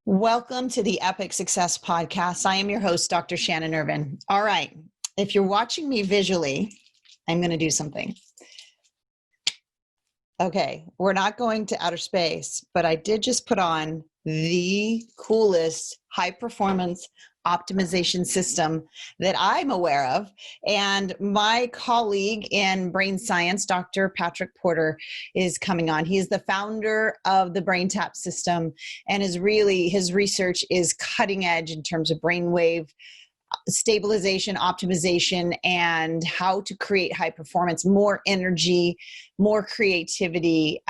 Welcome to the Epic Success Podcast. I am your host, Dr. Shannon Irvine. All right. If you're watching me visually, I'm going to do something. Okay. We're not going to outer space, but I did just put on the coolest high performance optimization system that I'm aware of. And my colleague in brain science, Dr. Patrick Porter, is coming on. He is the founder of the Brain Tap system, and his research is cutting edge in terms of brainwave stabilization, optimization, and how to create high performance, more energy, more creativity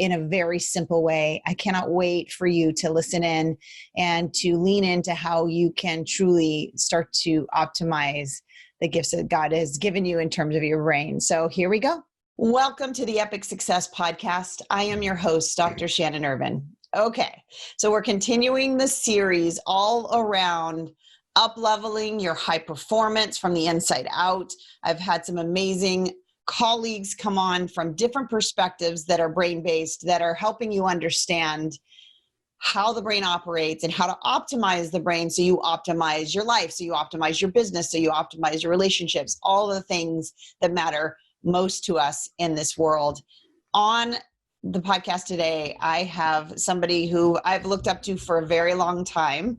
in a very simple way. I cannot wait for you to listen in and to lean into how you can truly start to optimize the gifts that God has given you in terms of your brain. So here we go. Welcome to the Epic Success Podcast. I am your host, Dr. Shannon Irvine. Okay, so we're continuing the series all around up-leveling your high performance from the inside out. I've had some amazing colleagues come on from different perspectives that are brain-based, that are helping you understand how the brain operates and how to optimize the brain so you optimize your life, so you optimize your business, so you optimize your relationships, all the things that matter most to us in this world. On the podcast today, I have somebody who I've looked up to for a very long time.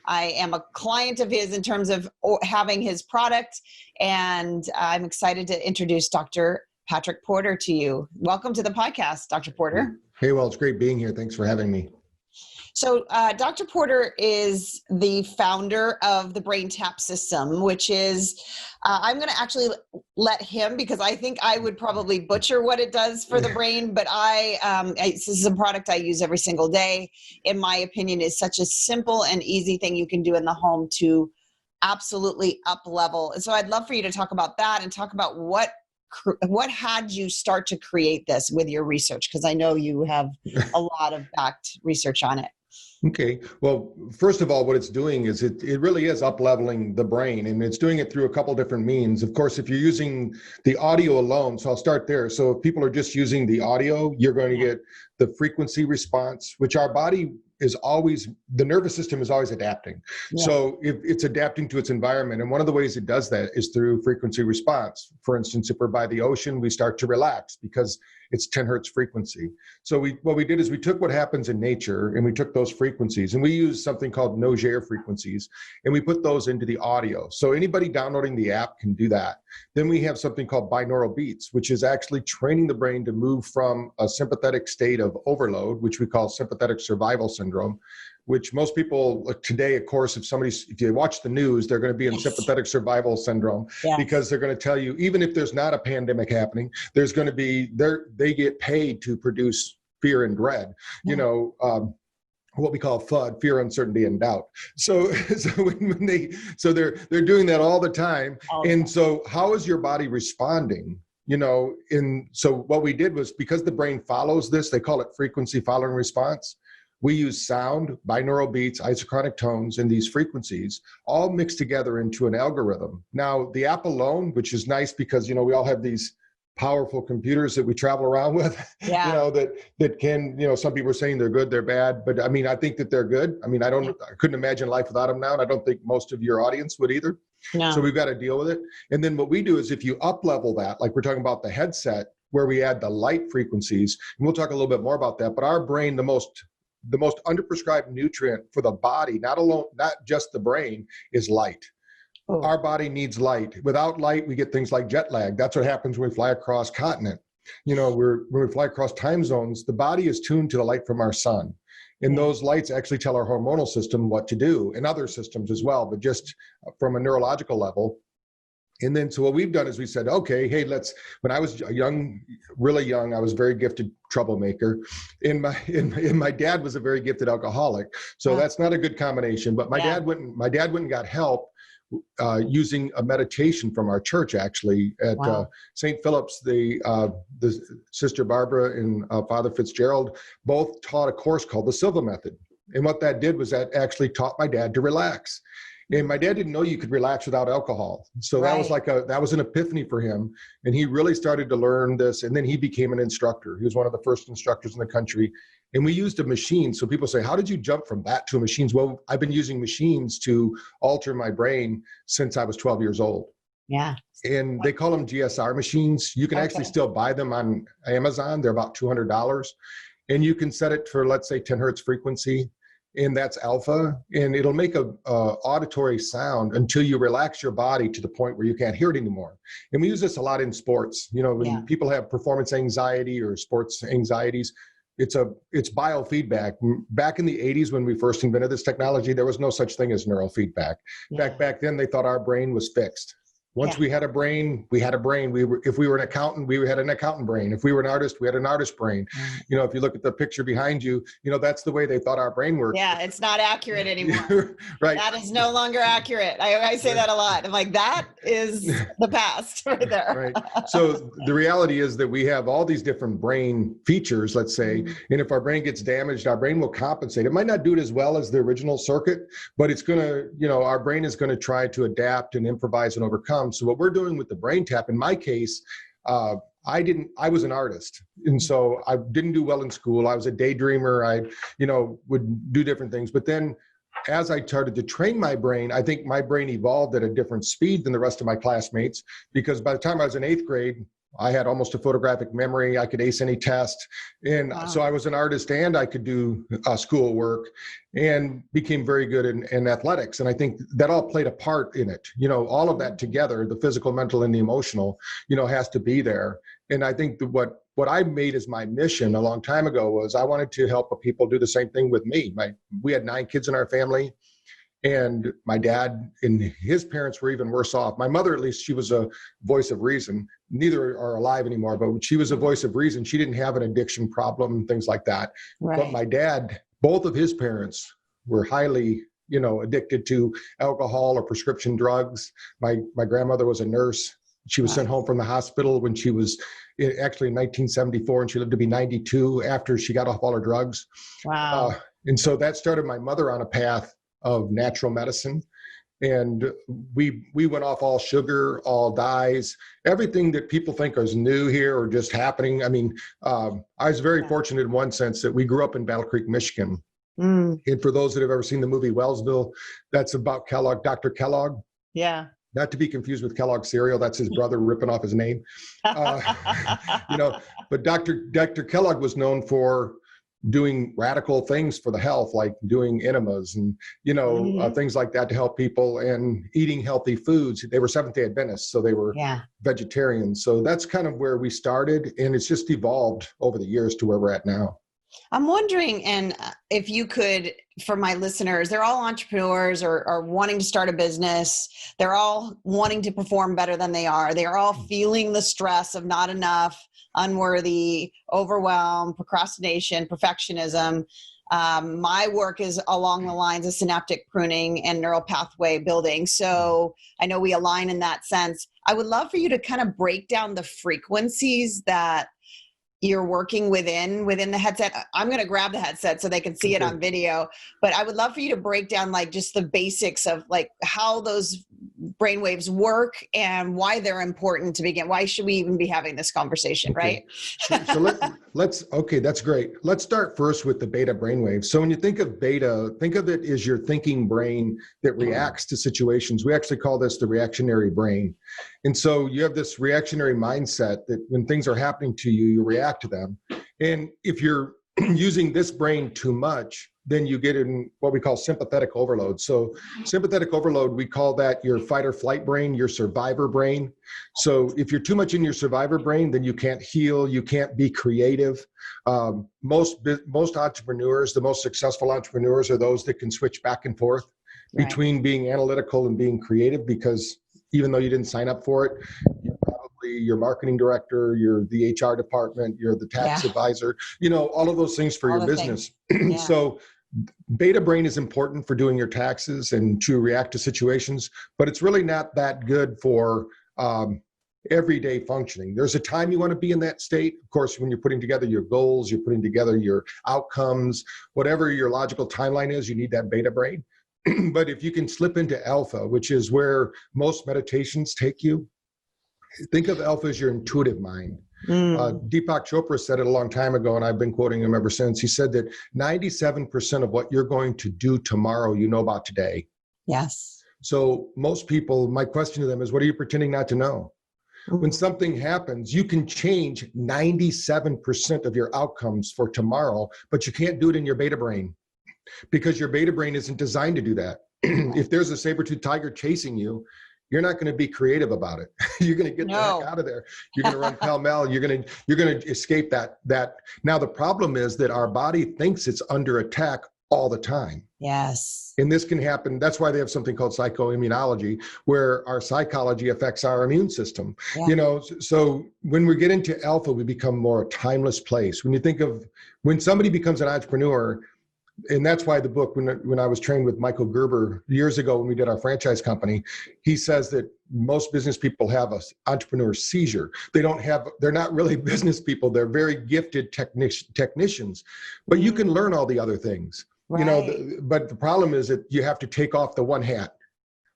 I am a client of his in terms of having his product, and I'm excited to introduce Dr. Patrick Porter to you. Welcome to the podcast, Dr. Porter. Hey, well, it's great being here. Thanks for having me. So Dr. Porter is the founder of the Brain Tap system, which is, I'm going to actually let him, because I think I would probably butcher what it does for the brain, but this is a product I use every single day. In my opinion, is such a simple and easy thing you can do in the home to absolutely up level. And so I'd love for you to talk about that and talk about what had you start to create this with your research? Because I know you have a lot of backed research on it. Okay. Well, first of all, what it's doing is it really is up-leveling the brain, and it's doing it through a couple different means. Of course, if you're using the audio alone, so I'll start there. So if people are just using the audio, you're going to get the frequency response, which our body is always, the nervous system is always adapting. Yeah. So if it's adapting to its environment, and one of the ways it does that is through frequency response. For instance, if we're by the ocean, we start to relax because it's 10 hertz frequency. So what we did is we took what happens in nature and we took those frequencies, and we use something called Nogier frequencies, and we put those into the audio. So anybody downloading the app can do that. Then we have something called binaural beats, which is actually training the brain to move from a sympathetic state of overload, which we call sympathetic survival syndrome, which most people today, of course, if you watch the news, they're going to be in sympathetic survival syndrome because they're going to tell you, even if there's not a pandemic happening, there's going to be, they get paid to produce fear and dread, what we call FUD, fear, uncertainty, and doubt. So they're doing that all the time. And so how is your body responding? So what we did was, because the brain follows this, they call it frequency following response. We use sound, binaural beats, isochronic tones, and these frequencies all mixed together into an algorithm. Now, the app alone, which is nice because, we all have these powerful computers that we travel around with, that can, some people are saying they're good, they're bad, but I think that they're good. I couldn't imagine life without them now, and I don't think most of your audience would either. No. So we've got to deal with it. And then what we do is, if you up level that, like we're talking about the headset, where we add the light frequencies, and we'll talk a little bit more about that, but our brain, the most underprescribed nutrient for the body, not just the brain, is light. Oh. Our body needs light. Without light, we get things like jet lag. That's what happens when we fly across continent. When we fly across time zones, the body is tuned to the light from our sun. And those lights actually tell our hormonal system what to do, and other systems as well, but just from a neurological level. And then, so what we've done is we said, okay, hey, when I was really young, I was a very gifted troublemaker. And my dad was a very gifted alcoholic. So that's not a good combination. But my dad went and got help using a meditation from our church, actually, at St. Philip's. The Sister Barbara and Father Fitzgerald both taught a course called the Silva Method. And what that did was that actually taught my dad to relax. And my dad didn't know you could relax without alcohol. So that was that was an epiphany for him. And he really started to learn this. And then he became an instructor. He was one of the first instructors in the country. And we used a machine. So people say, how did you jump from that to machines? Well, I've been using machines to alter my brain since I was 12 years old. Yeah. And they call them GSR machines. You can actually still buy them on Amazon. They're about $200. And you can set it for, let's say, 10 hertz frequency. And that's alpha. And it'll make a auditory sound until you relax your body to the point where you can't hear it anymore. And we use this a lot in sports. You know, when people have performance anxiety or sports anxieties, it's biofeedback. Back in the 80s, when we first invented this technology, there was no such thing as neurofeedback. Back then, they thought our brain was fixed. Once we had a brain, we had a brain. If we were an accountant, we had an accountant brain. If we were an artist, we had an artist brain. You know, if you look at the picture behind you, you know, that's the way they thought our brain worked. Yeah, it's not accurate anymore. Right. That is no longer accurate. I say that a lot. I'm like, that is the past right there. Right. So the reality is that we have all these different brain features, let's say, and if our brain gets damaged, our brain will compensate. It might not do it as well as the original circuit, but it's going to, you know, our brain is going to try to adapt and improvise and overcome. So what we're doing with the brain tap, in my case, I was an artist. And so I didn't do well in school. I was a daydreamer. I, you know, would do different things. But then as I started to train my brain, I think my brain evolved at a different speed than the rest of my classmates, because by the time I was in 8th grade, I had almost a photographic memory. I could ace any test. And so I was an artist and I could do school work and became very good in athletics. And I think that all played a part in it. You know, all of that together, the physical, mental, and the emotional, you know, has to be there. And I think that what I made as my mission a long time ago was I wanted to help people do the same thing with me. We had 9 kids in our family. And my dad and his parents were even worse off. My mother, at least, she was a voice of reason. Neither are alive anymore, but she was a voice of reason. She didn't have an addiction problem, things like that. Right. But my dad, both of his parents were highly, you know, addicted to alcohol or prescription drugs. My grandmother was a nurse. She was sent home from the hospital when she was actually in 1974, and she lived to be 92 after she got off all her drugs. Wow. And so that started my mother on a path of natural medicine. And we went off all sugar, all dyes, everything that people think is new here or just happening. I mean, I was very fortunate in one sense that we grew up in Battle Creek, Michigan. And for those that have ever seen the movie Wellsville, that's about Kellogg, Dr. Kellogg. Yeah. Not to be confused with Kellogg cereal. That's his brother ripping off his name. You know, but Dr. Kellogg was known for doing radical things for the health, like doing enemas and, you know, things like that to help people, and eating healthy foods. They were Seventh-day Adventists, so they were vegetarians. So that's kind of where we started, and it's just evolved over the years to where we're at now. I'm wondering, and if you could, for my listeners, they're all entrepreneurs or wanting to start a business. They're all wanting to perform better than they are. They're all feeling the stress of not enough, unworthy, overwhelm, procrastination, perfectionism. My work is along the lines of synaptic pruning and neural pathway building. So I know we align in that sense. I would love for you to kind of break down the frequencies that you're working within the headset. I'm going to grab the headset so they can see it on video, but I would love for you to break down like just the basics of like how those brainwaves work and why they're important to begin. Why should we even be having this conversation, right? So let's, okay, that's great. Let's start first with the beta brainwave. So when you think of beta, think of it as your thinking brain that reacts to situations. We actually call this the reactionary brain. And so you have this reactionary mindset that when things are happening to you, you react to them. And if you're using this brain too much, then you get in what we call sympathetic overload. So sympathetic overload, we call that your fight or flight brain, your survivor brain. So if you're too much in your survivor brain, then you can't heal, you can't be creative. Most entrepreneurs, the most successful entrepreneurs are those that can switch back and forth between being analytical and being creative, because even though you didn't sign up for it, you're probably your marketing director, you're the HR department, you're the tax advisor, you know, all of those things for your business. So beta brain is important for doing your taxes and to react to situations, but it's really not that good for everyday functioning. There's a time you want to be in that state. Of course, when you're putting together your goals, you're putting together your outcomes, whatever your logical timeline is, you need that beta brain. But if you can slip into alpha, which is where most meditations take you, think of alpha as your intuitive mind. Deepak Chopra said it a long time ago, and I've been quoting him ever since. He said that 97% of what you're going to do tomorrow, you know about today. Yes. So most people, my question to them is, what are you pretending not to know? When something happens, you can change 97% of your outcomes for tomorrow, but you can't do it in your beta brain because your beta brain isn't designed to do that. If there's a saber-toothed tiger chasing you, you're not going to be creative about it. You're going to get the heck out of there. You're going to run pell-mell. You're going to escape that. Now the problem is that our body thinks it's under attack all the time. Yes. And this can happen. That's why they have something called psychoimmunology, where our psychology affects our immune system. Yeah. So when we get into alpha, we become more a timeless place. When you think of when somebody becomes an entrepreneur, and that's why the book, when I was trained with Michael Gerber years ago when we did our franchise company, he says that most business people have an entrepreneur seizure. They're not really business people. They're very gifted technicians, but you can learn all the other things. Right. But the problem is that you have to take off the one hat.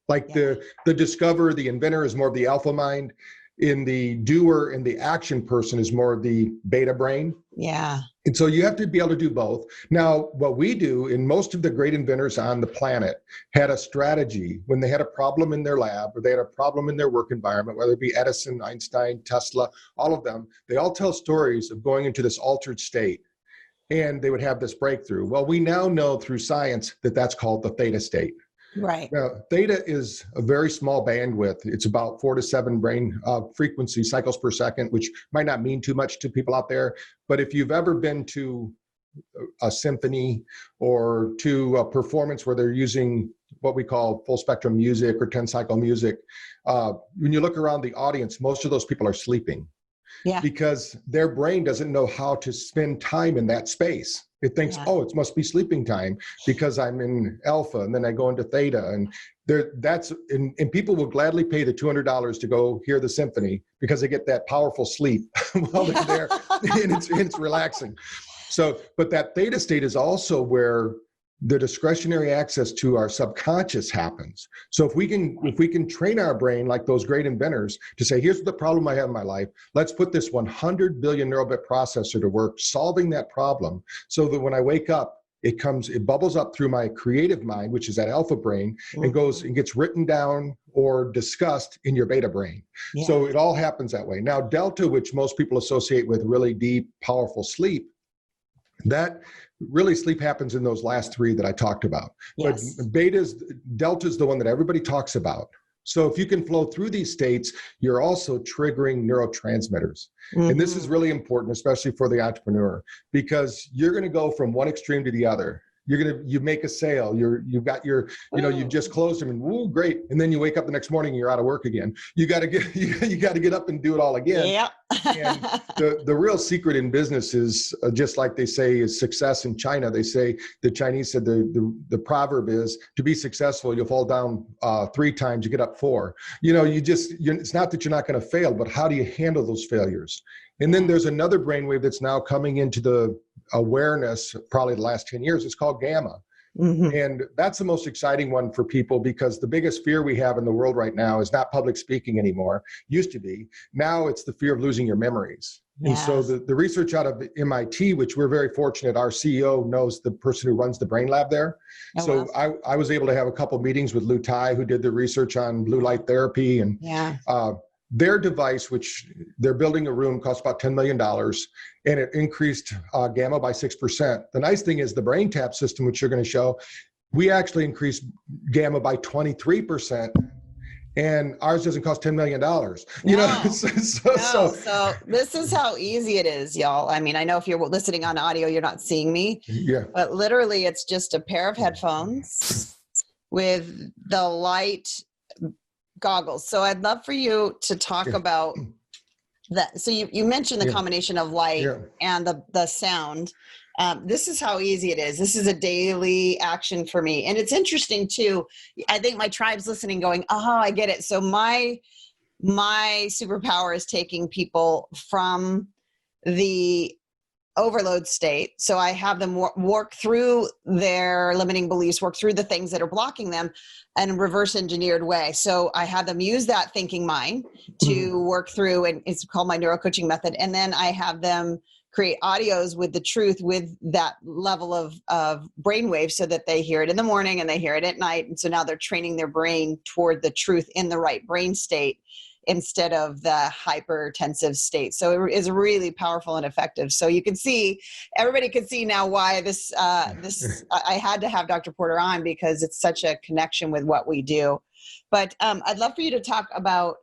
Like the discoverer, the inventor is more of the alpha mind. In the doer and the action person is more of the beta brain. Yeah. And so you have to be able to do both. Now, what we do, and most of the great inventors on the planet had a strategy when they had a problem in their lab or they had a problem in their work environment, whether it be Edison, Einstein, Tesla, all of them, they all tell stories of going into this altered state. And they would have this breakthrough. Well, we now know through science that that's called the theta state. Right. Now, theta is a very small bandwidth. It's about 4 to 7 brain frequency cycles per second, which might not mean too much to people out there. But if you've ever been to a symphony or to a performance where they're using what we call full spectrum music or 10 cycle music, when you look around the audience, most of those people are sleeping. Yeah. Because their brain doesn't know how to spend time in that space. It thinks, oh, it must be sleeping time because I'm in alpha, and then I go into theta, and and people will gladly pay the $200 to go hear the symphony because they get that powerful sleep while they're there, and it's relaxing. So, but that theta state is also where the discretionary access to our subconscious happens. So if we can train our brain like those great inventors to say, here's the problem I have in my life, let's put this 100 billion neural bit processor to work solving that problem so that when I wake up, it bubbles up through my creative mind, which is that alpha brain, and goes and gets written down or discussed in your beta brain. Yeah. So it all happens that way. Now, delta, which most people associate with really deep, powerful sleep, that really sleep happens in those last 3 that I talked about. Yes. But delta is the one that everybody talks about. So if you can flow through these states, you're also triggering neurotransmitters. And this is really important, especially for the entrepreneur, because you're going to go from one extreme to the other. You make a sale, you've got your, you've just closed them and woo, great. And then you wake up the next morning and you're out of work again. You got to get up and do it all again. Yeah. And the real secret in business is just like they say is success in China. They say, the Chinese said the proverb is, to be successful, you'll fall down 3 times, you get up 4. It's not that you're not going to fail, but how do you handle those failures? And then there's another brainwave that's now coming into the awareness, probably the last 10 years. It's called gamma. And that's the most exciting one for people because the biggest fear we have in the world right now is not public speaking anymore. Used to be. Now it's the fear of losing your memories. Yes. And so the research out of MIT, which we're very fortunate, our CEO knows the person who runs the brain lab there. Oh, so wow. I was able to have a couple meetings with Lou Tai, who did the research on blue light therapy, and their device, which they're building a room, costs about $10 million, and it increased gamma by 6%. The nice thing is the brain tap system, which you're going to show, we actually increased gamma by 23%, and ours doesn't cost $10 million. So this is how easy it is, y'all. I mean, I know if you're listening on audio, you're not seeing me, but literally it's just a pair of headphones with the light goggles. So I'd love for you to talk about that. So you mentioned the combination of light and the sound. This is how easy it is. This is a daily action for me. And it's interesting too. I think my tribe's listening going, oh, I get it. So my superpower is taking people from the overload state. So I have them work through their limiting beliefs, work through the things that are blocking them in a reverse engineered way. So I have them use that thinking mind to work through, and it's called my neuro coaching method. And then I have them create audios with the truth with that level of brainwave so that they hear it in the morning and they hear it at night. And so now they're training their brain toward the truth in the right brain state instead of the hypertensive state. So it is really powerful and effective. So you can see, everybody can see now why this, I had to have Dr. Porter on, because it's such a connection with what we do. But I'd love for you to talk about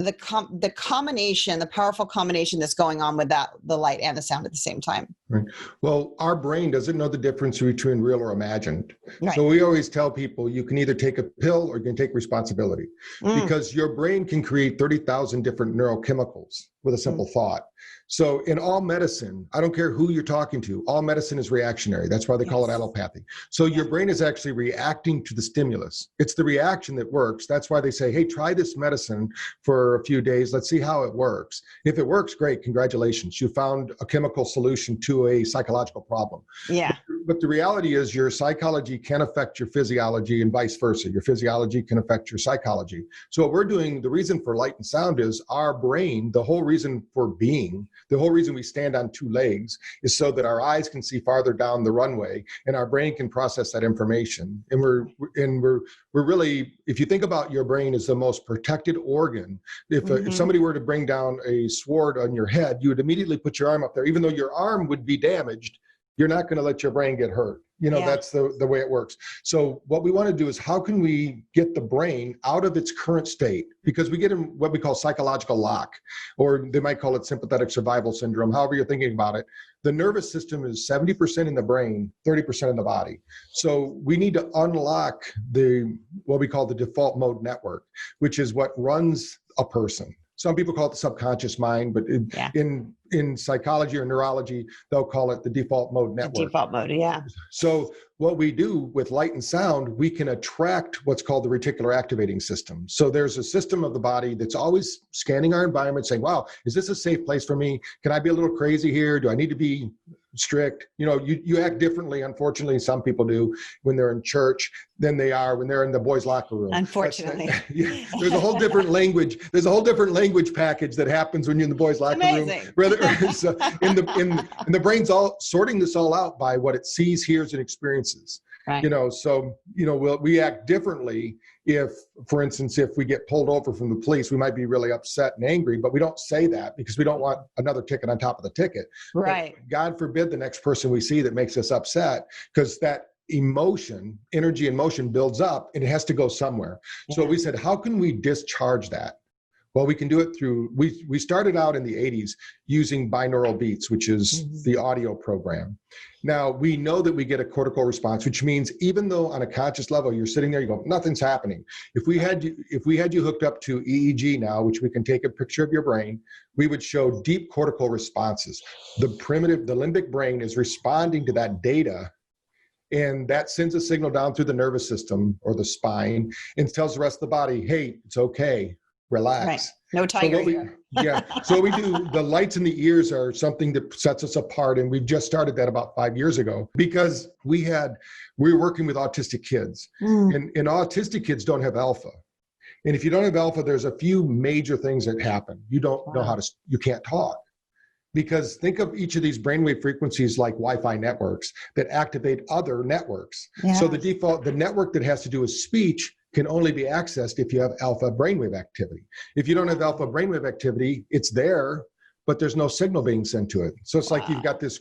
the combination, the powerful combination that's going on with that, the light and the sound at the same time. Right. Well, our brain doesn't know the difference between real or imagined. Right. So we always tell people you can either take a pill or you can take responsibility, because your brain can create 30,000 different neurochemicals with a simple thought. So in all medicine, I don't care who you're talking to, all medicine is reactionary. That's why they call it allopathy. So your brain is actually reacting to the stimulus. It's the reaction that works. That's why they say, hey, try this medicine for a few days. Let's see how it works. If it works, great, congratulations. You found a chemical solution to a psychological problem. Yeah. But the reality is your psychology can affect your physiology and vice versa. Your physiology can affect your psychology. So what we're doing, the reason for light and sound is our brain, the whole reason for being, the whole reason we stand on two legs is so that our eyes can see farther down the runway and our brain can process that information. And we're really, if you think about your brain as the most protected organ, if somebody were to bring down a sword on your head, you would immediately put your arm up there, even though your arm would be damaged. You're not going to let your brain get hurt. You know, that's the way it works. So what we want to do is how can we get the brain out of its current state? Because we get in what we call psychological lock, or they might call it sympathetic survival syndrome, however you're thinking about it. The nervous system is 70% in the brain, 30% in the body. So we need to unlock what we call the default mode network, which is what runs a person. Some people call it the subconscious mind, but in psychology or neurology, they'll call it the default mode network. The default mode, yeah. So what we do with light and sound, we can attract what's called the reticular activating system. So there's a system of the body that's always scanning our environment, saying, wow, is this a safe place for me? Can I be a little crazy here? Do I need to be strict? You know, you act differently, unfortunately, some people do when they're in church than they are when they're in the boys' locker room. Unfortunately. There's a whole different language. There's a whole different language package that happens when you're in the boys' locker room. So in the brain's all sorting this all out by what it sees, hears, and experiences. Right. You know, so, you know, we act differently if, for instance, if we get pulled over from the police, we might be really upset and angry, but we don't say that because we don't want another ticket on top of the ticket. Right. But God forbid the next person we see that makes us upset, because that emotion, energy and motion builds up and it has to go somewhere. Yeah. So we said, how can we discharge that? Well, we can do it through, we started out in the 80s using binaural beats, which is the audio program. Now, we know that we get a cortical response, which means even though on a conscious level, you're sitting there, you go, nothing's happening. If we had you hooked up to EEG now, which we can take a picture of your brain, we would show deep cortical responses. The limbic brain is responding to that data, and that sends a signal down through the nervous system or the spine and tells the rest of the body, hey, it's okay. Relax. Right. No tiger here. So what we do, the lights in the ears are something that sets us apart. And we've just started that about 5 years ago because we were working with autistic kids and autistic kids don't have alpha. And if you don't have alpha, there's a few major things that happen. You don't know you can't talk. Because think of each of these brainwave frequencies like Wi-Fi networks that activate other networks. Yeah. So the network that has to do with speech can only be accessed if you have alpha brainwave activity. If you don't have alpha brainwave activity, it's there, but there's no signal being sent to it. So it's like you've got this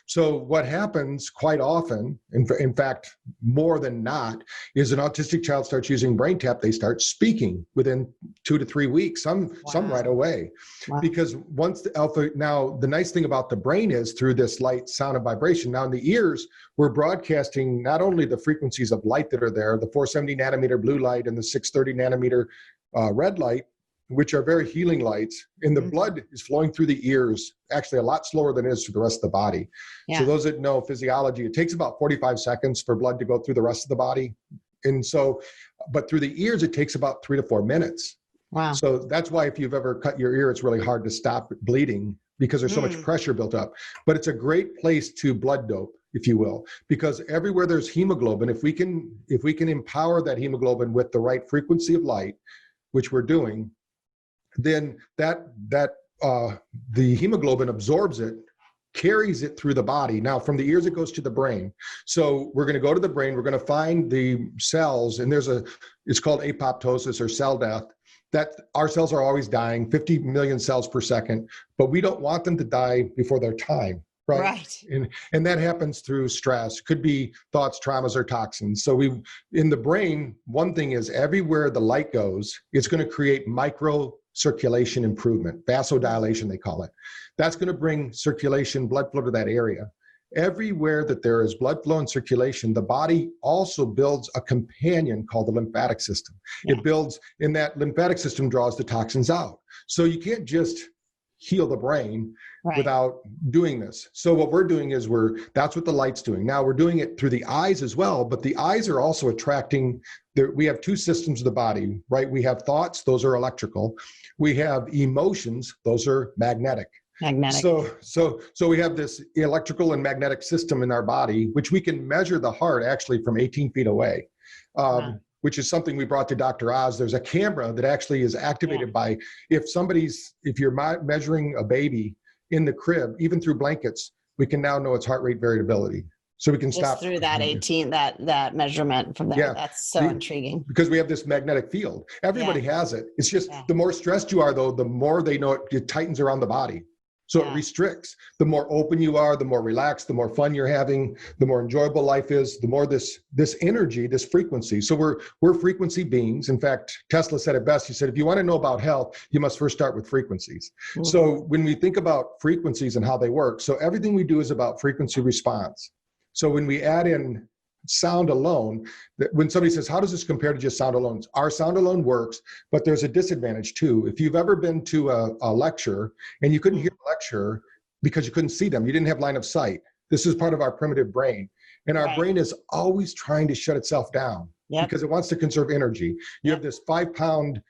so what happens quite often, in fact, more than not, is an autistic child starts using BrainTap, they start speaking within 2 to 3 weeks, some right away. Wow. Because once the alpha, now the nice thing about the brain is through this light, sound, and vibration, now in the ears, we're broadcasting not only the frequencies of light that are there, the 470 nanometer blue light and the 630 nanometer red light, which are very healing lights, and the blood is flowing through the ears, actually a lot slower than it is through the rest of the body. Yeah. So those that know physiology, it takes about 45 seconds for blood to go through the rest of the body. And so, but through the ears, it takes about 3 to 4 minutes. Wow. So that's why if you've ever cut your ear, it's really hard to stop bleeding because there's so much pressure built up. But it's a great place to blood dope, if you will, because everywhere there's hemoglobin, if we can empower that hemoglobin with the right frequency of light, which we're doing, then the hemoglobin absorbs it, carries it through the body. Now, from the ears, it goes to the brain. So we're going to go to the brain. We're going to find the cells, and it's called apoptosis or cell death. That our cells are always dying, 50 million cells per second, but we don't want them to die before their time, right? And that happens through stress. Could be thoughts, traumas, or toxins. So in the brain, one thing is everywhere the light goes, it's going to create micro circulation improvement, vasodilation, they call it. That's going to bring circulation, blood flow to that area. Everywhere that there is blood flow and circulation, the body also builds a companion called the lymphatic system. It builds, and that lymphatic system draws the toxins out. So you can't just heal the brain without doing this. So what we're doing is that's what the light's doing. Now we're doing it through the eyes as well, but the eyes are also attracting, we have two systems of the body, right? We have thoughts, those are electrical. We have emotions, those are magnetic. So we have this electrical and magnetic system in our body, which we can measure the heart actually from 18 feet away, which is something we brought to Dr. Oz. There's a camera that actually is activated by, if you're measuring a baby in the crib, even through blankets, we can now know its heart rate variability. So we can stop through that 18, that measurement from there. Yeah. That's so intriguing. Because we have this magnetic field. Everybody has it. It's just the more stressed you are, though, the more they know it tightens around the body. So it restricts. The more open you are, the more relaxed, the more fun you're having, the more enjoyable life is, the more this energy, this frequency. So we're frequency beings. In fact, Tesla said it best. He said, if you want to know about health, you must first start with frequencies. Mm-hmm. So when we think about frequencies and how they work, so everything we do is about frequency response. So when we add in sound alone, when somebody says, how does this compare to just sound alone? Our sound alone works, but there's a disadvantage too. If you've ever been to a lecture and you couldn't hear the lecture because you couldn't see them, you didn't have line of sight. This is part of our primitive brain. And our brain is always trying to shut itself down because it wants to conserve energy. You have this 5-pound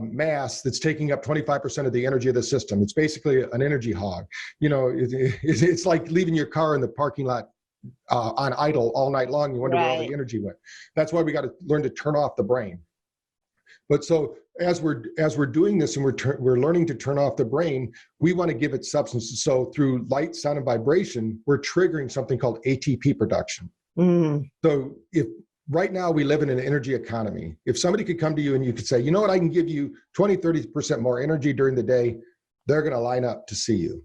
mass that's taking up 25% of the energy of the system. It's basically an energy hog. You know, it's like leaving your car in the parking lot on idle all night long. You wonder where all the energy went. That's why we got to learn to turn off the brain. But so as we're doing this and we're learning to turn off the brain, we want to give it substance. So through light, sound, and vibration, we're triggering something called ATP production. So if right now we live in an energy economy, if somebody could come to you and you could say, you know what, I can give you 20-30% more energy during the day, they're going to line up to see you.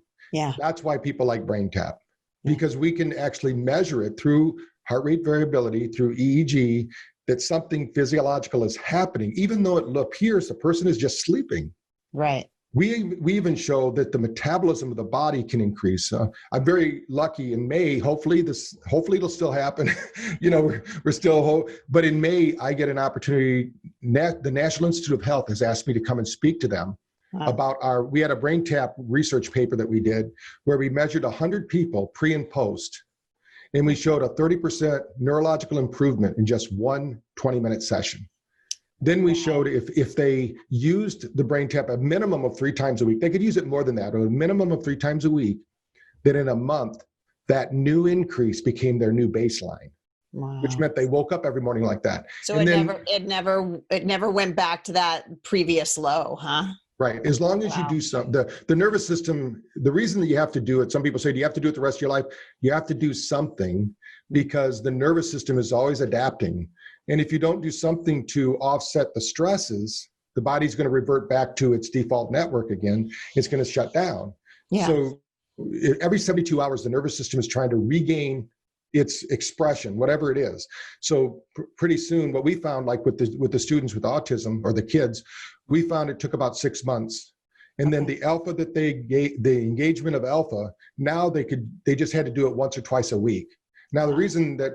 That's why people like Brain Tap. Because we can actually measure it through heart rate variability, through EEG, that something physiological is happening, even though it appears the person is just sleeping. Right. We even show that the metabolism of the body can increase. I'm very lucky in May. Hopefully it'll still happen. You know, we're still. But in May, I get an opportunity. The National Institute of Health has asked me to come and speak to them. About we had a Brain Tap research paper that we did where we measured 100 people pre and post, and we showed a 30% neurological improvement in just one 20-minute session. Then we showed if they used the Brain Tap a minimum of 3 times a week, they could use it more than that, or a minimum of 3 times a week, that in a month, that new increase became their new baseline. Which meant they woke up every morning like that. So it never went back to that previous low, huh? Right. As long as you do something, the nervous system, the reason that you have to do it, some people say, do you have to do it the rest of your life? You have to do something because the nervous system is always adapting. And if you don't do something to offset the stresses, the body's going to revert back to its default network again. It's going to shut down. So every 72 hours, the nervous system is trying to regain its expression, whatever it is. So pretty soon, what we found, like with the students with autism or the kids, we found it took about 6 months. And then the alpha that the engagement of alpha, now they just had to do it once or twice a week. Now, the reason that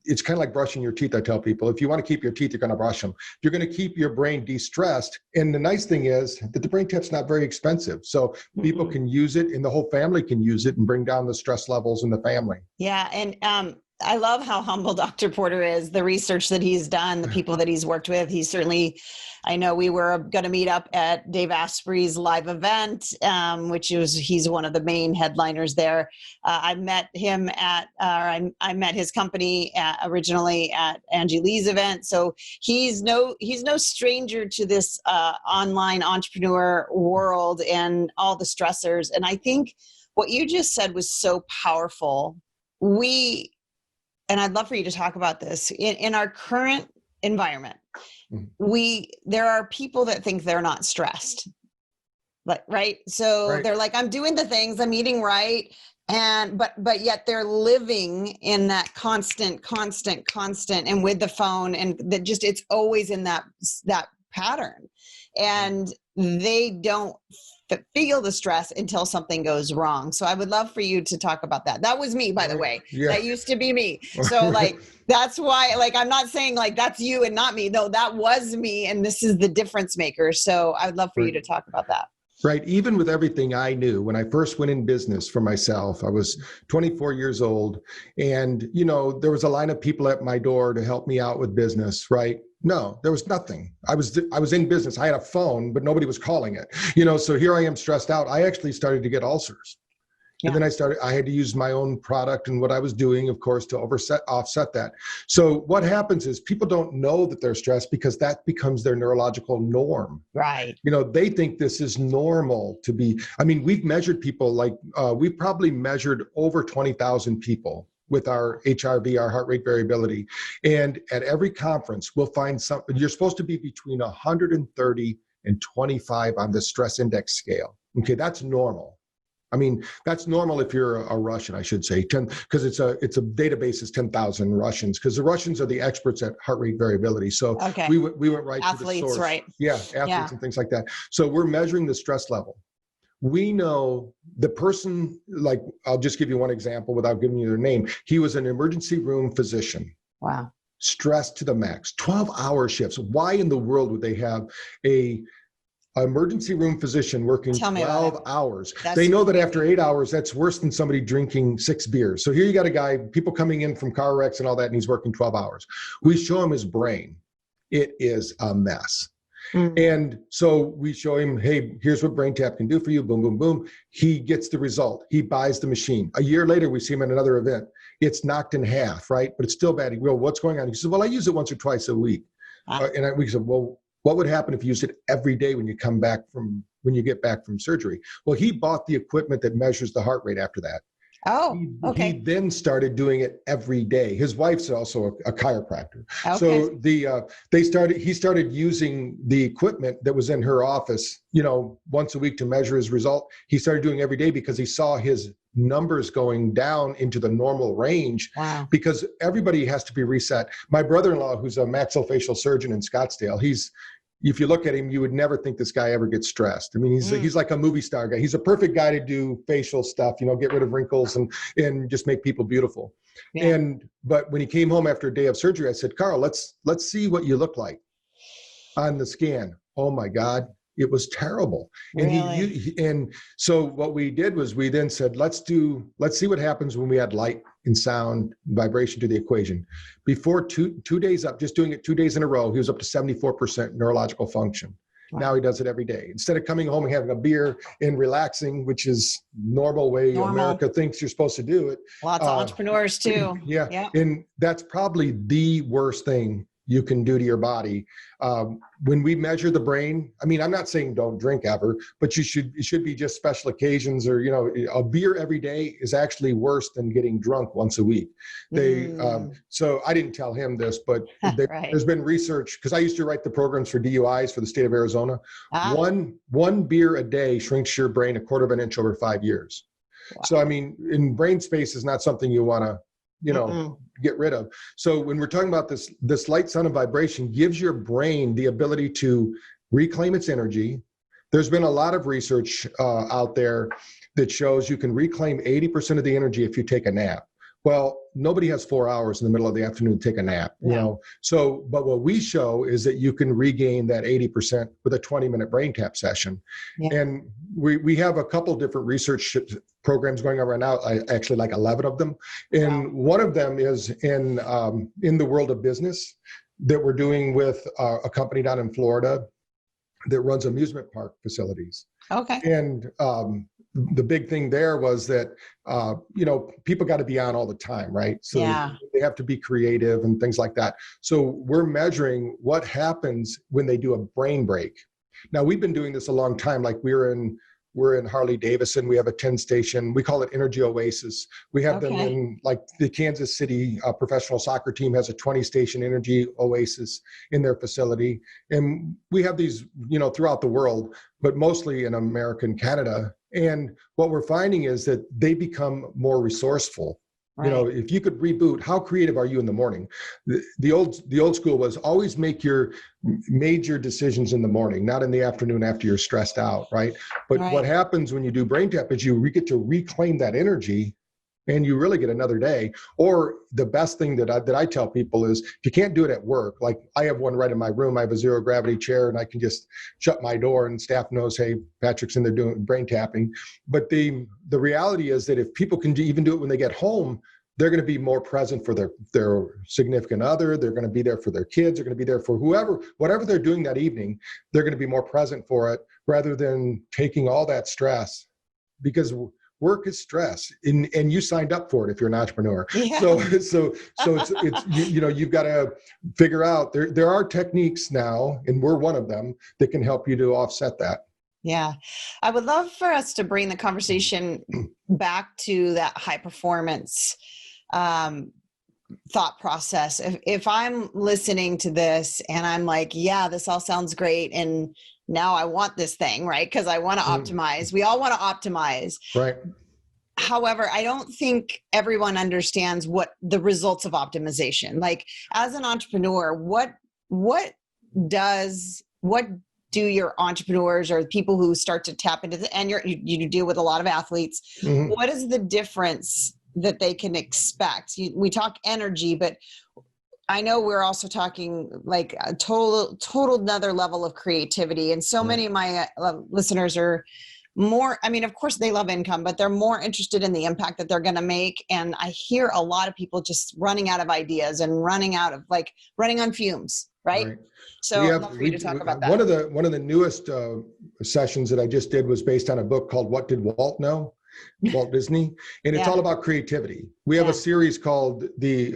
it's kind of like brushing your teeth, I tell people, if you want to keep your teeth, you're going to brush them. You're going to keep your brain de-stressed. And the nice thing is that the Brain Tap's not very expensive. So people can use it and the whole family can use it and bring down the stress levels in the family. Yeah. And I love how humble Dr. Porter is, the research that he's done, the people that he's worked with. He's certainly, I know we were going to meet up at Dave Asprey's live event, he's one of the main headliners there. I met him I met his company originally at Angie Lee's event. So he's no stranger to this online entrepreneur world and all the stressors. And I think what you just said was so powerful. And I'd love for you to talk about this in our current environment. There are people that think they're not stressed, right? So they're like, I'm doing the things, I'm eating right. But yet they're living in that constant, and with the phone, and that just, it's always in that pattern, and they don't feel the stress until something goes wrong. So I would love for you to talk about that. That was me, by the way. Yeah. That used to be me. So like, that's why, like, I'm not saying like that's you and not me. No, that was me. And this is the difference maker. So I would love for you to talk about that. Right. Even with everything I knew, when I first went in business for myself, I was 24 years old, and, there was a line of people at my door to help me out with business, right? No, there was nothing. I was in business. I had a phone, but nobody was calling it, so here I am stressed out. I actually started to get ulcers. Yeah. And then I had to use my own product and what I was doing, of course, to offset that. So what happens is people don't know that they're stressed because that becomes their neurological norm. Right. They think this is normal to be. We've measured people we've probably measured over 20,000 people with our HRV, our heart rate variability. And at every conference, we'll find something. You're supposed to be between 130 and 25 on the stress index scale. Okay, that's normal. That's normal if you're a Russian, I should say, because it's a database is 10,000 Russians, because the Russians are the experts at heart rate variability. So we went right athletes, to the source. Right? Yeah, athletes and things like that. So we're measuring the stress level. We know the person, like, I'll just give you one example without giving you their name. He was an emergency room physician. Wow. Stressed to the max, 12-hour shifts. Why in the world would they have an emergency room physician working 12 hours? They know that after 8 hours, that's worse than somebody drinking 6 beers. So here you got a guy, people coming in from car wrecks and all that, and he's working 12 hours. We show him his brain. It is a mess. And so we show him, hey, here's what BrainTap can do for you. Boom, boom, boom. He gets the result. He buys the machine. A year later, we see him at another event. It's knocked in half, right? But it's still bad. He goes, what's going on? He says, well, I use it once or twice a week. We said, well, what would happen if you used it every day when you get back from surgery? Well, he bought the equipment that measures the heart rate after that. Oh, okay. He then started doing it every day. His wife's also a chiropractor. Okay. So he started using the equipment that was in her office, once a week to measure his result. He started doing it every day because he saw his numbers going down into the normal range. Wow. Because everybody has to be reset. My brother-in-law, who's a maxillofacial surgeon in Scottsdale, if you look at him, you would never think this guy ever gets stressed. He's like a movie star guy. He's a perfect guy to do facial stuff, get rid of wrinkles and just make people beautiful. Yeah. But when he came home after a day of surgery, I said, Carl, let's see what you look like on the scan. Oh my God, it was terrible. Really? And so what we did was we then said, let's see what happens when we add light and sound vibration to the equation. Before two days up, just doing it 2 days in a row, he was up to 74% neurological function. Wow. Now he does it every day. Instead of coming home and having a beer and relaxing, which is normal way America thinks you're supposed to do it. Lots of entrepreneurs too. Yeah. And that's probably the worst thing you can do to your body. When we measure the brain, I'm not saying don't drink ever, but it should be just special occasions, or, a beer every day is actually worse than getting drunk once a week. So I didn't tell him this, but there's been research, because I used to write the programs for DUIs for the state of Arizona. One beer a day shrinks your brain 1/4 of an inch over 5 years. Wow. So, in brain space is not something you want to, get rid of. So when we're talking about this light, sound, and vibration gives your brain the ability to reclaim its energy. There's been a lot of research out there that shows you can reclaim 80% of the energy if you take a nap. Well, nobody has 4 hours in the middle of the afternoon to take a nap, you Yeah. know? So, but what we show is that you can regain that 80% with a 20-minute brain tap session. Yeah. And we have a couple different research programs going on right now, actually like 11 of them. And one of them is in the world of business that we're doing with a company down in Florida that runs amusement park facilities. Okay. And the big thing there was that, you know, people got to be on all the time, right? So they have to be creative and things like that. So we're measuring what happens when they do a brain break. Now, we've been doing this a long time. Like we're in Harley Davidson. We have a 10 station. We call it Energy Oasis. We have them in, like, the Kansas City professional soccer team has a 20 station Energy Oasis in their facility. And we have these, you know, throughout the world, but mostly in America and Canada. And what we're finding is that they become more resourceful. Right. You know, if you could reboot, how creative are you in the morning? The old school was always make your major decisions in the morning, not in the afternoon after you're stressed out, right? But what happens when you do brain tap is you get to reclaim that energy, and you really get another day. Or the best thing that I tell people is, if you can't do it at work, like I have one right in my room. I have a zero gravity chair, and I can just shut my door, and staff knows, hey, Patrick's in there doing brain tapping. But the reality is that if people can even do it when they get home, they're going to be more present for their significant other. They're going to be there for their kids. They're going to be there for whatever they're doing that evening. They're going to be more present for it, rather than taking all that stress, because work is stress, and you signed up for it if you're an entrepreneur. Yeah. So it's you know, you've got to figure out there are techniques now, and we're one of them, that can help you to offset that. Yeah. I would love for us to bring the conversation back to that high performance thought process. If I'm listening to this and I'm like, yeah, this all sounds great, and now I want this thing, right? Because I want to optimize. We all want to optimize. Right. However, I don't think everyone understands what the results of optimization. Like, as an entrepreneur, what do your entrepreneurs or people who start to tap into and you deal with a lot of athletes, what is the difference that they can expect? We talk energy, but I know we're also talking like a total another level of creativity. And so many of my listeners are more, I mean, of course they love income, but they're more interested in the impact that they're going to make. And I hear a lot of people just running out of ideas and running on fumes. Right. So I'd love for you to talk about that. One of the newest sessions that I just did was based on a book called What Did Walt Know? Walt Disney. And it's all about creativity. We have a series called the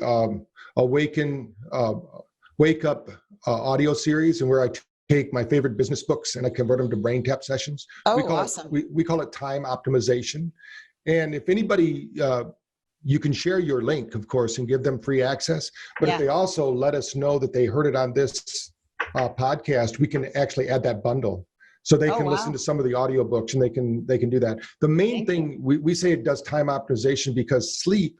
Wake Up audio series, and where I take my favorite business books and I convert them to brain tap sessions. Awesome. We call it time optimization. And if anybody, you can share your link, of course, and give them free access. But if they also let us know that they heard it on this podcast, we can actually add that bundle. So they can listen to some of the audiobooks, and they can do that. The main thing, we say it does time optimization because sleep,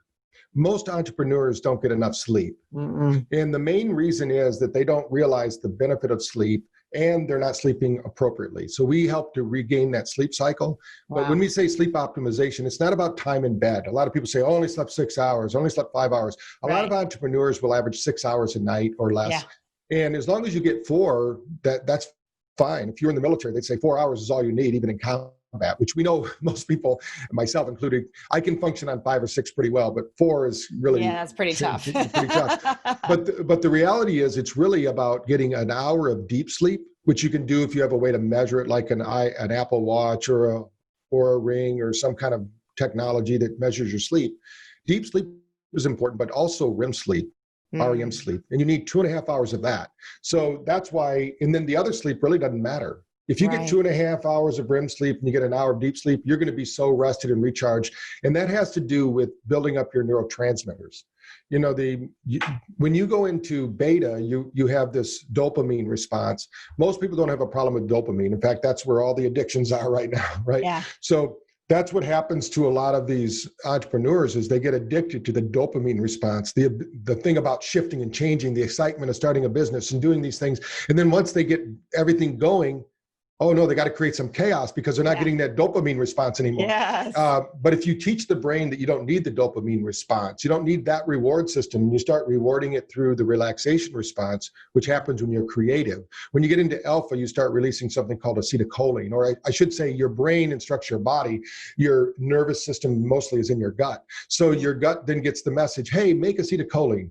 most entrepreneurs don't get enough sleep. And the main reason is that they don't realize the benefit of sleep, and they're not sleeping appropriately. So we help to regain that sleep cycle. But when we say sleep optimization, it's not about time in bed. A lot of people say, oh, I only slept 6 hours, only slept 5 hours. A lot of entrepreneurs will average 6 hours a night or less. And as long as you get 4, that's fine. If you're in the military, they'd say 4 hours is all you need, even in combat, which we know most people, myself included, I can function on 5 or 6 pretty well, but 4 is really that's pretty tough. Pretty tough. But the reality is, it's really about getting an hour of deep sleep, which you can do if you have a way to measure it, like an Apple Watch or a Ring or some kind of technology that measures your sleep. Deep sleep is important, but also REM sleep. REM sleep, and you need 2.5 hours of that. So that's why, and then the other sleep really doesn't matter. If you get 2.5 hours of REM sleep and you get an hour of deep sleep, you're going to be so rested and recharged. And that has to do with building up your neurotransmitters. You know, when you go into beta, you have this dopamine response. Most people don't have a problem with dopamine. In fact, that's where all the addictions are right now, right? Yeah. So that's what happens to a lot of these entrepreneurs, is they get addicted to the dopamine response, the thing about shifting and changing, the excitement of starting a business and doing these things. And then once they get everything going, oh no, they got to create some chaos because they're not getting that dopamine response anymore. Yes. But if you teach the brain that you don't need the dopamine response, you don't need that reward system, and you start rewarding it through the relaxation response, which happens when you're creative. When you get into alpha, you start releasing something called acetylcholine, or I should say your brain instructs your body. Your nervous system mostly is in your gut. So your gut then gets the message, hey, make acetylcholine.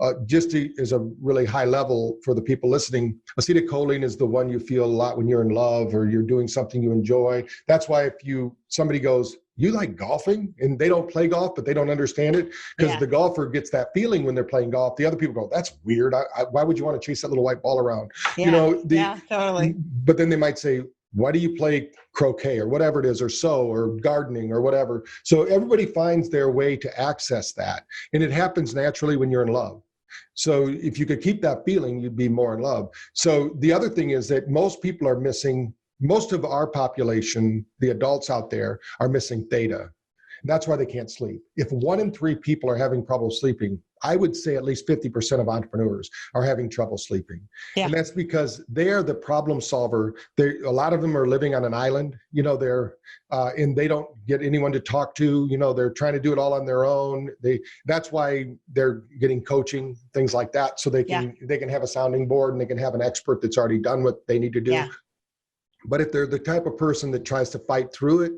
As a really high level for the people listening, acetylcholine is the one you feel a lot when you're in love or you're doing something you enjoy. That's why if somebody goes, you like golfing, and they don't play golf, but they don't understand it, because the golfer gets that feeling when they're playing golf. The other people go, that's weird. Why would you want to chase that little white ball around? Totally. But then they might say, why do you play croquet or whatever it is, or sew or gardening or whatever? So everybody finds their way to access that. And it happens naturally when you're in love. So if you could keep that feeling, you'd be more in love. So the other thing is that most people are missing, most of our population, the adults out there, are missing theta. And that's why they can't sleep. If 1 in 3 people are having trouble sleeping, I would say at least 50% of entrepreneurs are having trouble sleeping. Yeah. And that's because they're the problem solver. A lot of them are living on an island, and they don't get anyone to talk to, they're trying to do it all on their own. That's why they're getting coaching, things like that. So they can have a sounding board, and they can have an expert that's already done what they need to do. Yeah. But if they're the type of person that tries to fight through it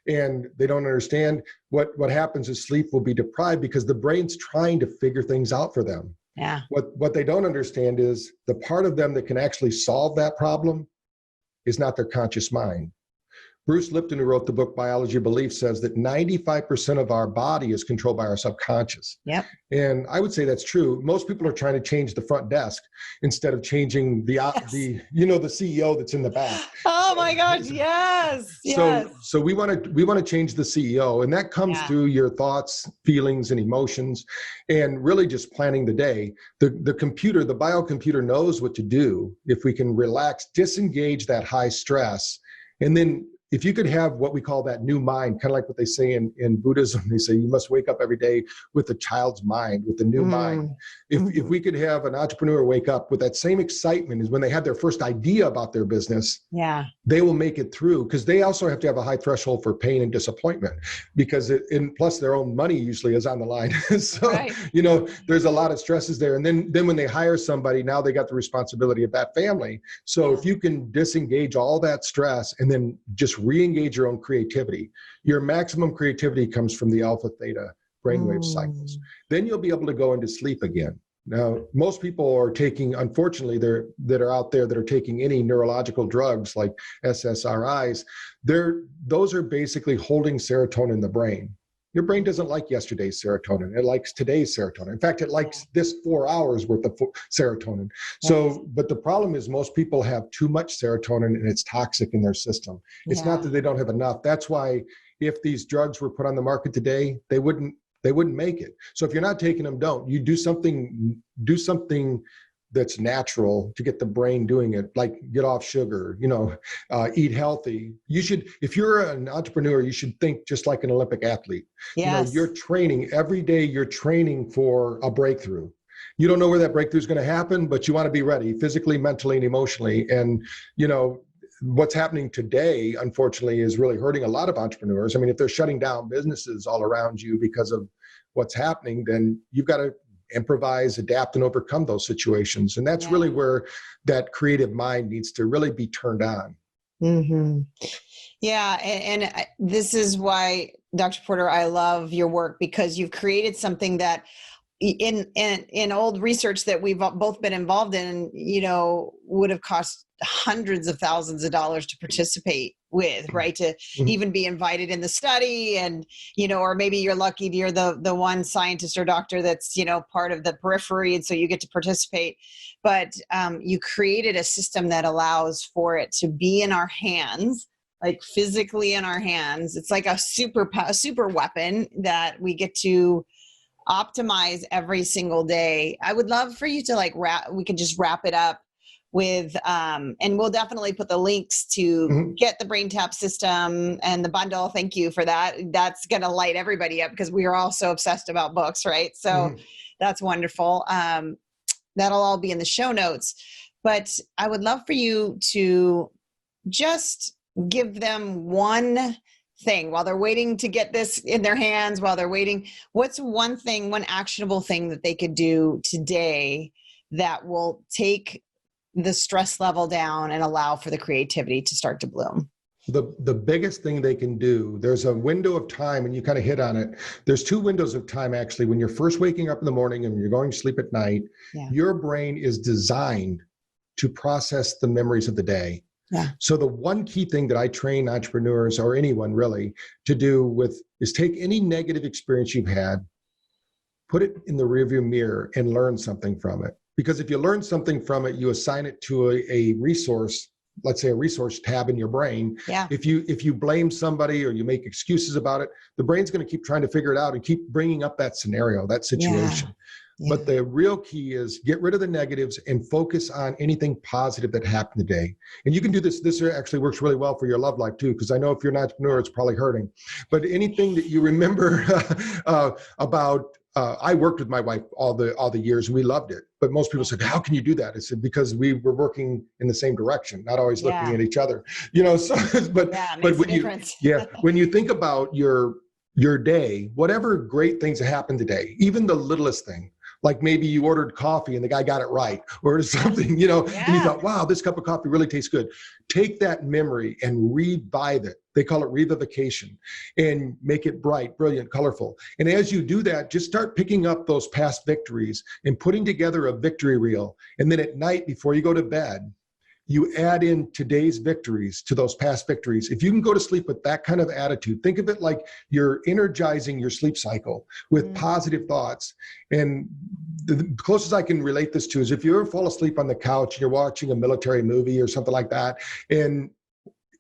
and they don't understand, what happens is sleep will be deprived because the brain's trying to figure things out for them. Yeah. What they don't understand is the part of them that can actually solve that problem is not their conscious mind. Bruce Lipton, who wrote the book Biology of Belief, says that 95% of our body is controlled by our subconscious. Yep. And I would say that's true. Most people are trying to change the front desk instead of changing the CEO that's in the back. Oh my gosh, yes. So we want to change the CEO, and that comes through your thoughts, feelings, and emotions, and really just planning the day. The biocomputer knows what to do if we can relax, disengage that high stress, and then if you could have what we call that new mind, kind of like what they say in Buddhism, they say you must wake up every day with a child's mind, with a new mind. If we could have an entrepreneur wake up with that same excitement as when they had their first idea about their business, they will make it through, because they also have to have a high threshold for pain and disappointment, because plus their own money usually is on the line. So, there's a lot of stresses there. And then when they hire somebody, now they got the responsibility of that family. So if you can disengage all that stress and then just re-engage your own creativity. Your maximum creativity comes from the alpha theta brainwave cycles. Then you'll be able to go into sleep again. Now, most people are taking, unfortunately, that are out there that are taking any neurological drugs like SSRIs. Those are basically holding serotonin in the brain. Your brain doesn't like yesterday's serotonin. It likes today's serotonin. In fact, it likes this 4 hours worth of serotonin. So, but the problem is most people have too much serotonin and it's toxic in their system. It's not that they don't have enough. That's why if these drugs were put on the market today, they wouldn't make it. So if you're not taking them, don't. You do something that's natural to get the brain doing it, like get off sugar, eat healthy. You should, if you're an entrepreneur, you should think just like an Olympic athlete. Yes. You're training every day. You're training for a breakthrough. You don't know where that breakthrough is going to happen, but you want to be ready physically, mentally, and emotionally. And, what's happening today, unfortunately, is really hurting a lot of entrepreneurs. I mean, if they're shutting down businesses all around you because of what's happening, then you've got to improvise, adapt, and overcome those situations. And that's really where that creative mind needs to really be turned on. Mm-hmm. Yeah. And this is why, Dr. Porter, I love your work, because you've created something that in old research that we've both been involved in, would have cost hundreds of thousands of dollars to participate with, right? To even be invited in the study, and, or maybe you're lucky you're the one scientist or doctor that's, part of the periphery. And so you get to participate, but you created a system that allows for it to be in our hands, like physically in our hands. It's like a super weapon that we get to optimize every single day. I would love for you to we could just wrap it up with, and we'll definitely put the links to get the Brain Tap system and the bundle. Thank you for that. That's going to light everybody up, because we are all so obsessed about books, right? So that's wonderful. That'll all be in the show notes, but I would love for you to just give them one thing while they're waiting to get this in their hands, while they're waiting, what's one thing, one actionable thing that they could do today that will take the stress level down and allow for the creativity to start to bloom? The biggest thing they can do, there's a window of time, and you kind of hit on it. There's two windows of time, actually. When you're first waking up in the morning and you're going to sleep at night, your brain is designed to process the memories of the day. Yeah. So the one key thing that I train entrepreneurs, or anyone really, to do is take any negative experience you've had, put it in the rearview mirror and learn something from it. Because if you learn something from it, you assign it to a resource, let's say a resource tab in your brain. Yeah. If you blame somebody or you make excuses about it, the brain's going to keep trying to figure it out and keep bringing up that scenario, that situation. Yeah. But the real key is get rid of the negatives and focus on anything positive that happened today. And you can do this. This actually works really well for your love life too, because I know if you're an entrepreneur, it's probably hurting. But anything that you remember about, I worked with my wife all the years and we loved it. But most people said, how can you do that? I said, because we were working in the same direction, not always looking at each other. So, but when you think about your day, whatever great things that happened today, even the littlest thing, like maybe you ordered coffee and the guy got it right or something, and you thought, wow, this cup of coffee really tastes good. Take that memory and revive it. They call it revivification, and make it bright, brilliant, colorful. And as you do that, just start picking up those past victories and putting together a victory reel. And then at night before you go to bed, you add in today's victories to those past victories. If you can go to sleep with that kind of attitude, think of it like you're energizing your sleep cycle with positive thoughts. And the closest I can relate this to is if you ever fall asleep on the couch and you're watching a military movie or something like that, and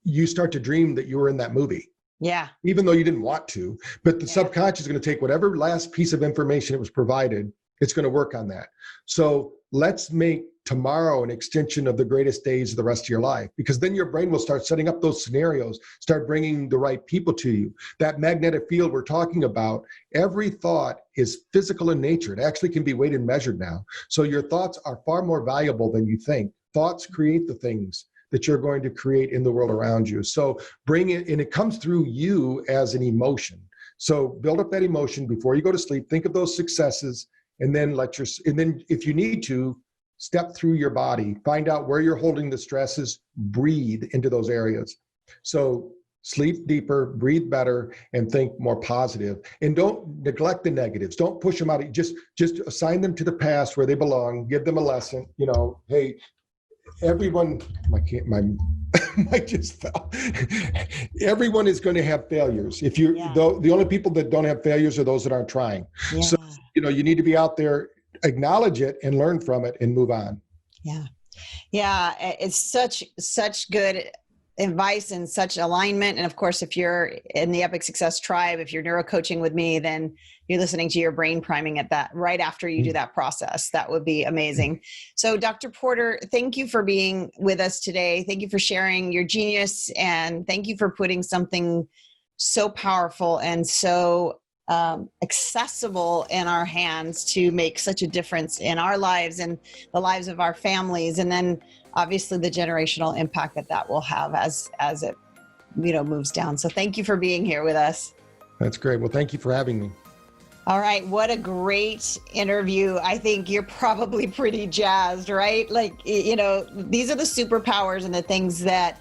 you start to dream that you were in that movie. Yeah. Even though you didn't want to, but the subconscious is going to take whatever last piece of information it was provided, it's going to work on that. So let's make tomorrow an extension of the greatest days of the rest of your life, because then your brain will start setting up those scenarios, start bringing the right people to you. That magnetic field we're talking about, every thought is physical in nature. It actually can be weighed and measured now. So your thoughts are far more valuable than you think. Thoughts create the things that you're going to create in the world around you. So bring it, and it comes through you as an emotion. So build up that emotion before you go to sleep. Think of those successes, and then and then if you need to, step through your body, find out where you're holding the stresses, breathe into those areas. So sleep deeper, breathe better, and think more positive. And don't neglect the negatives. Don't push them out. Just assign them to the past where they belong. Give them a lesson. Hey, everyone, my mic just fell. Everyone is going to have failures. If you, the only people that don't have failures are those that aren't trying. Yeah. So, you need to be out there, acknowledge it and learn from it and move on. Yeah. It's such good advice and such alignment. And of course, if you're in the Epic Success Tribe, if you're neurocoaching with me, then you're listening to your brain priming at that right after you do that process. That would be amazing. So Dr. Porter, thank you for being with us today. Thank you for sharing your genius, and thank you for putting something so powerful and so accessible in our hands to make such a difference in our lives and the lives of our families, and then obviously the generational impact that will have as it moves down. So thank you for being here with us. That's great. Well, thank you for having me. All right, what a great interview. I think you're probably pretty jazzed, right? Like, these are the superpowers and the things that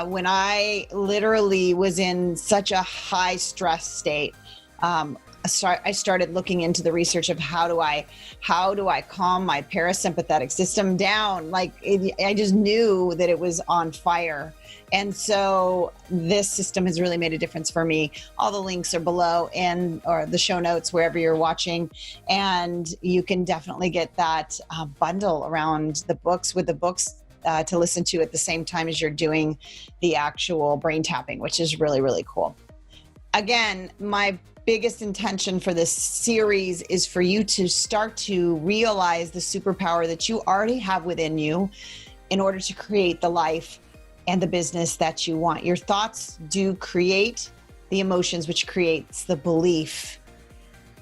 when I literally was in such a high stress state, I started looking into the research of how do I calm my parasympathetic system down. Like I just knew that it was on fire. And so this system has really made a difference for me. All the links are below or the show notes, wherever you're watching. And you can definitely get that bundle around the books to listen to at the same time as you're doing the actual brain tapping, which is really, really cool. Again, my biggest intention for this series is for you to start to realize the superpower that you already have within you in order to create the life and the business that you want. Your thoughts do create the emotions, which creates the belief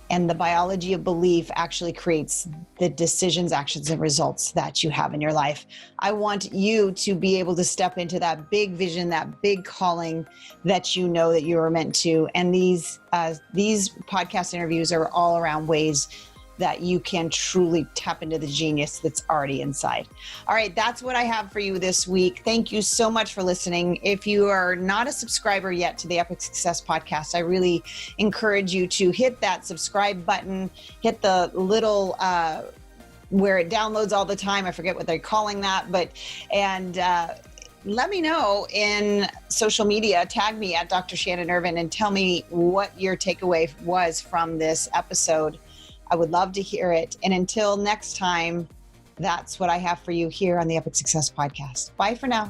And the biology of belief actually creates the decisions, actions, and results that you have in your life. I want you to be able to step into that big vision, that big calling that you know that you are meant to. And these podcast interviews are all around ways that you can truly tap into the genius that's already inside. All right, that's what I have for you this week. Thank you so much for listening. If you are not a subscriber yet to the Epic Success Podcast, I really encourage you to hit that subscribe button, hit the little where it downloads all the time. I forget what they're calling that, and let me know in social media, tag me at Dr. Shannon Irvine and tell me what your takeaway was from this episode. I would love to hear it. And until next time, that's what I have for you here on the Epic Success Podcast. Bye for now.